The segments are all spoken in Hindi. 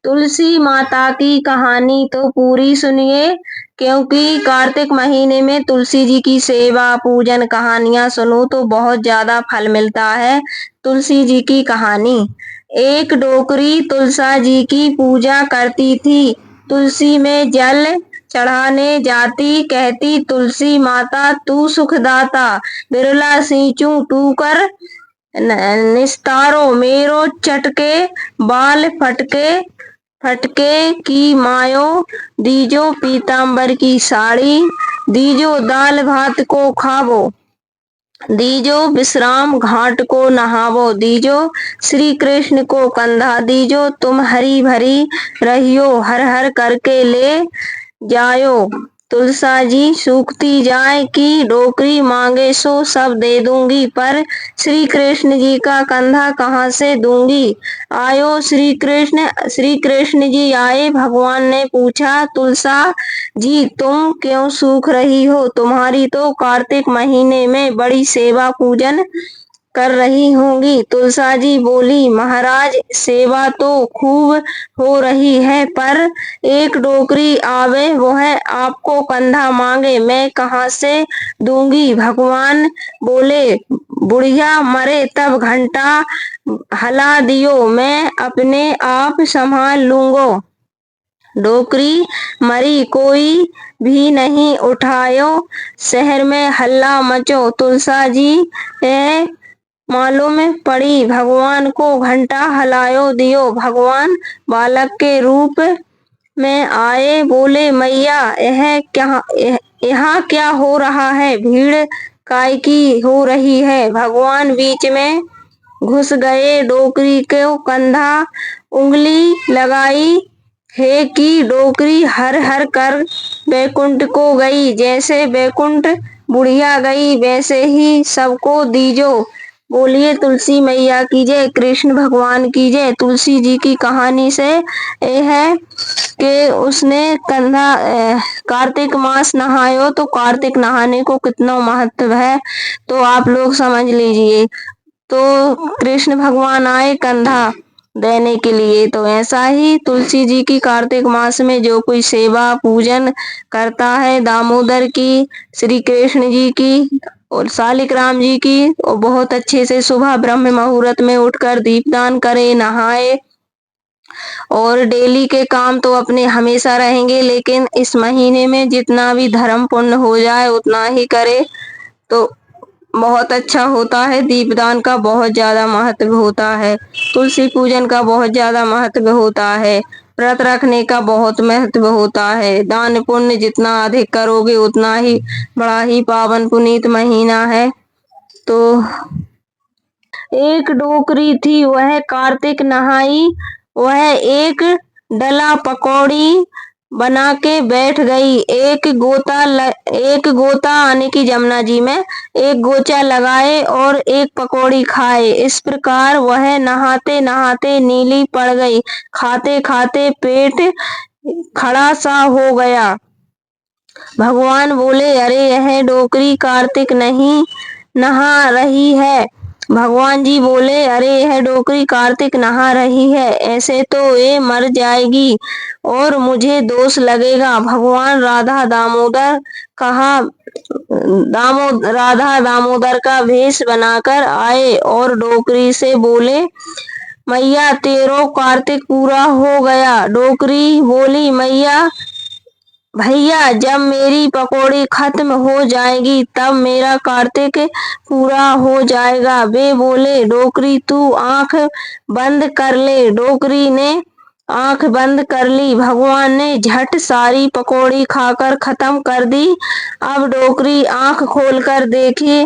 तुलसी माता की कहानी तो पूरी सुनिए, क्योंकि कार्तिक महीने में तुलसी जी की सेवा पूजन कहानियां सुनो तो बहुत ज्यादा फल मिलता है। तुलसी जी की कहानी। एक डोकरी तुलसा जी की पूजा करती थी। तुलसी में जल चढ़ाने जाती, कहती तुलसी माता तू सुखदाता, बिरला सींचू तू कर निस्तारो, मेरो चटके बाल फटके फटके की मायो, दीजो पीताम्बर की साड़ी, दीजो दाल भात को खावो, दीजो विश्राम घाट को नहावो, दीजो श्री कृष्ण को कंधा, दीजो तुम हरी भरी रहियो, हर हर करके ले जायो। तुलसा जी सूखती जाए कि डोकरी मांगे सो सब दे दूंगी, पर श्री कृष्ण जी का कंधा कहाँ से दूंगी। आयो श्री कृष्ण जी आए। भगवान ने पूछा तुलसा जी तुम क्यों सूख रही हो, तुम्हारी तो कार्तिक महीने में बड़ी सेवा पूजन कर रही होंगी। तुलसा जी बोली महाराज सेवा तो खूब हो रही है, पर एक डोकरी आवे वह आपको कंधा मांगे, मैं कहाँ से दूंगी। भगवान बोले बुढ़िया मरे तब घंटा हला दियो, मैं अपने आप संभाल लूंगो। डोकरी मरी कोई भी नहीं उठायो, शहर में हल्ला मचो। तुलसा जी मालूम पड़ी, भगवान को घंटा हलायो दियो। भगवान बालक के रूप में आए, बोले मैया यहाँ क्या हो रहा है, भीड़ काय की हो रही है। भगवान बीच में घुस गए, डोकरी को कंधा उंगली लगाई है कि डोकरी हर हर कर बैकुंठ को गई। जैसे बैकुंठ बुढ़िया गई वैसे ही सबको दीजो। बोलिए तुलसी मैया की जय, कृष्ण भगवान की जय। तुलसी जी की कहानी से यह है कि उसने कंधा कार्तिक मास नहायो, तो कार्तिक नहाने को कितना महत्व है तो आप लोग समझ लीजिए। तो कृष्ण भगवान आए कंधा देने के लिए। तो ऐसा ही तुलसी जी की कार्तिक मास में जो कोई सेवा पूजन करता है, दामोदर की, श्री कृष्ण जी की और शालिग्राम जी की, और बहुत अच्छे से सुबह ब्रह्म मुहूर्त में उठकर दीपदान करे, नहाए। और डेली के काम तो अपने हमेशा रहेंगे, लेकिन इस महीने में जितना भी धर्म पुण्य हो जाए उतना ही करे तो बहुत अच्छा होता है। दीपदान का बहुत ज्यादा महत्व होता है, तुलसी पूजन का बहुत ज्यादा महत्व होता है, व्रत रखने का बहुत महत्व होता है। दान पुण्य जितना अधिक करोगे उतना ही बड़ा ही पावन पुनीत महीना है। तो एक डोकरी थी, वह कार्तिक नहाई, वह एक डला पकौड़ी बना के बैठ गई। एक गोता आने की जमुना जी में एक गोचा लगाए और एक पकौड़ी खाए। इस प्रकार वह नहाते नहाते नीली पड़ गई, खाते खाते पेट खड़ा सा हो गया। भगवान बोले अरे यह डोकरी कार्तिक नहीं नहा रही है। भगवान जी बोले अरे यह डोकरी कार्तिक नहा रही है, ऐसे तो ये मर जाएगी और मुझे दोष लगेगा। भगवान राधा दामोदर का भेष बनाकर आए और डोकरी से बोले मैया तेरो कार्तिक पूरा हो गया। डोकरी बोली मैया भैया जब मेरी पकौड़ी खत्म हो जाएगी तब मेरा कार्तिक पूरा हो जाएगा। वे बोले डोकरी तू आंख बंद कर ले। डोकरी ने आंख बंद कर ली। भगवान ने झट सारी पकौड़ी खाकर खत्म कर दी। अब डोकरी आंख खोलकर देखी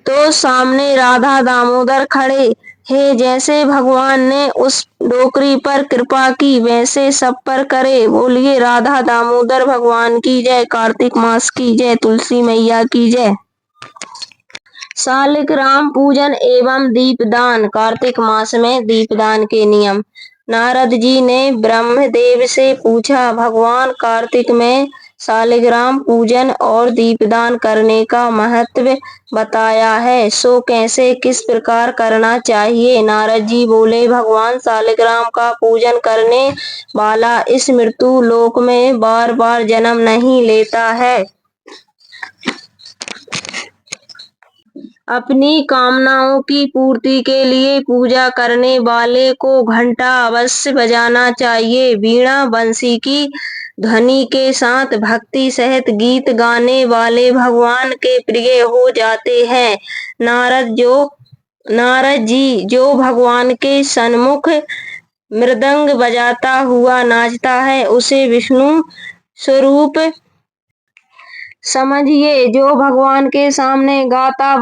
तो सामने राधा दामोदर खड़े है। जैसे भगवान ने उस डोकरी पर कृपा की वैसे सब पर करे। बोलिए राधा दामोदर भगवान की जय, कार्तिक मास की जय, तुलसी मैया की जय। शालिग्राम पूजन एवं दीपदान। कार्तिक मास में दीपदान के नियम। नारद जी ने ब्रह्मदेव से पूछा भगवान कार्तिक में शालिग्राम पूजन और दीपदान करने का महत्व बताया है। सो कैसे किस प्रकार करना चाहिए? नारद जी बोले, भगवान शालिग्राम का पूजन करने वाला इस मृत्यु लोक में बार बार जन्म नहीं लेता है। अपनी कामनाओं की पूर्ति के लिए पूजा करने वाले को घंटा अवश्य बजाना चाहिए। वीणा बंसी की ध्वनि के साथ भक्ति सहित गीत गाने वाले भगवान के प्रिय हो जाते हैं। नारद जी जो भगवान के सन्मुख मृदंग बजाता हुआ नाचता है उसे विष्णु स्वरूप समझिए। जो भगवान के सामने गाता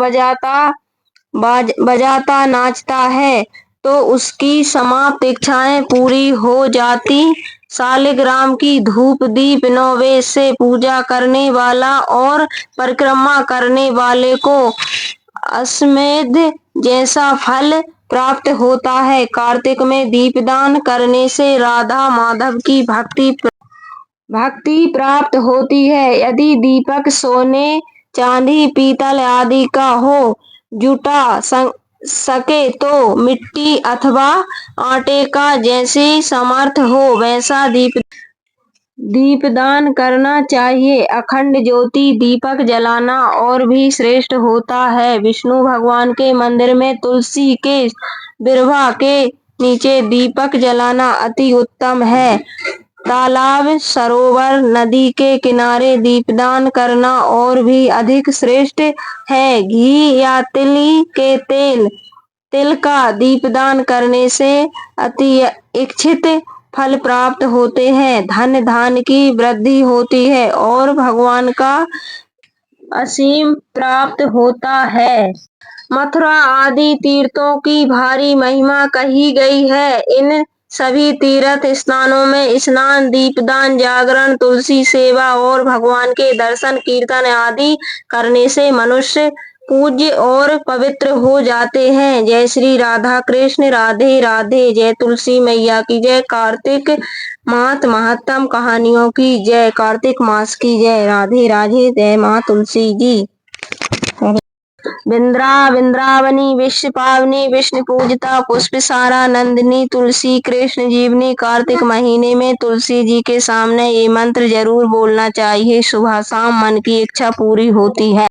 बजाता नाचता है तो उसकी समाप्त इच्छाएं पूरी हो जाती। शालिग्राम की धूप दीप नैवेद्य से पूजा करने वाला और परिक्रमा करने वाले को अश्वमेध जैसा फल प्राप्त होता है। कार्तिक में दीपदान करने से राधा माधव की भक्ति प्राप्त होती है। यदि दीपक सोने चांदी पीतल आदि का हो, जुटा सके तो मिट्टी अथवा आटे का जैसे समर्थ हो वैसा दीपदान करना चाहिए। अखंड ज्योति दीपक जलाना और भी श्रेष्ठ होता है। विष्णु भगवान के मंदिर में तुलसी के बिरवा के नीचे दीपक जलाना अति उत्तम है। तालाब सरोवर नदी के किनारे दीपदान करना और भी अधिक श्रेष्ठ है। घी या तिल का दीपदान करने से अति इच्छित फल प्राप्त होते हैं। धन धान्य की वृद्धि होती है और भगवान का असीम प्राप्त होता है। मथुरा आदि तीर्थों की भारी महिमा कही गई है। इन सभी तीर्थ स्थानों में स्नान दीपदान जागरण तुलसी सेवा और भगवान के दर्शन कीर्तन आदि करने से मनुष्य पूज्य और पवित्र हो जाते हैं। जय श्री राधा कृष्ण, राधे राधे। जय तुलसी मैया की जय। कार्तिक मास महत्तम कहानियों की जय। कार्तिक मास की जय। राधे राधे। जय माँ तुलसी जी। वृंदावनी विश्व पावनी विष्णु पूजिता पुष्प सारा नंदिनी तुलसी कृष्ण जीवनी। कार्तिक महीने में तुलसी जी के सामने ये मंत्र जरूर बोलना चाहिए। सुबह शाम मन की इच्छा पूरी होती है।